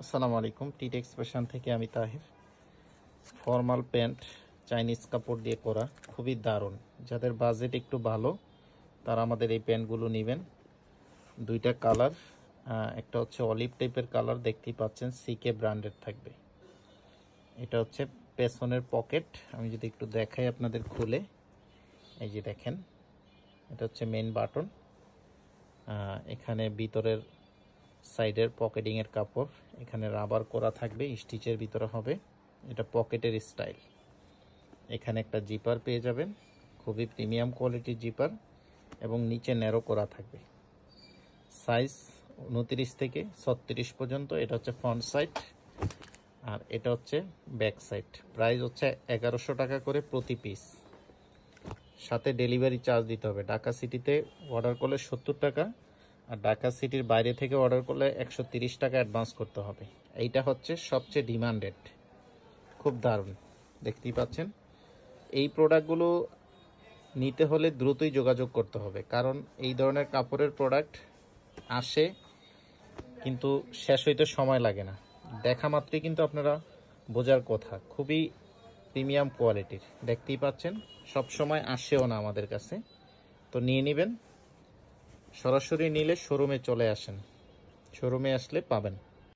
আসসালামু আলাইকুম। টিটেক্স ফ্যাশন থেকে আমি তাহির। ফর্মাল প্যান্ট চাইনিজ কাপড় দিয়ে করা, খুবই দারুণ। যাদের বাজেট একটু ভালো তারা আমাদের এই প্যান্টগুলো নেবেন। দুইটা কালার, একটা হচ্ছে অলিভ টাইপের কালার, দেখতেই পাচ্ছেন, সিকে ব্র্যান্ডের থাকবে। এটা হচ্ছে পেছনের পকেট। আমি যদি একটু দেখাই আপনাদের খুলে, এই যে দেখেন, এটা হচ্ছে মেন বাটন। এখানে ভিতরের সাইডের পকেটিংয়ের কাপড়, এখানে রাবার করা থাকবে, স্টিচের ভিতরে হবে। এটা পকেটের স্টাইল। এখানে একটা জিপার পেয়ে যাবেন, খুবই প্রিমিয়াম কোয়ালিটির জিপার, এবং নিচে ন্যারো করা থাকবে। সাইজ 29 থেকে 36 পর্যন্ত। এটা হচ্ছে ফ্রন্ট সাইড, আর এটা হচ্ছে ব্যাক সাইড। প্রাইস হচ্ছে 1100 টাকা করে প্রতি পিস, সাথে ডেলিভারি চার্জ দিতে হবে। ঢাকা সিটিতে অর্ডার করলে 70 টাকা, আর ঢাকা সিটির বাইরে থেকে অর্ডার করলে 130 টাকা অ্যাডভান্স করতে হবে। এইটা হচ্ছে সবচেয়ে ডিমান্ডেড, খুব দারুণ, দেখতেই পাচ্ছেন। এই প্রোডাক্টগুলো নিতে হলে দ্রুতই যোগাযোগ করতে হবে, কারণ এই ধরনের কাপড়ের প্রোডাক্ট আসে কিন্তু শেষ হইতে সময় লাগে না। দেখা মাত্রই কিন্তু আপনারা বোঝার কথা, খুবই প্রিমিয়াম কোয়ালিটির, দেখতেই পাচ্ছেন। সব সময় আসেও না আমাদের কাছে, তো নিয়ে নেবেন। সরাসরি নিলে শোরুমে চলে আসেন, শোরুমে আসলে পাবেন।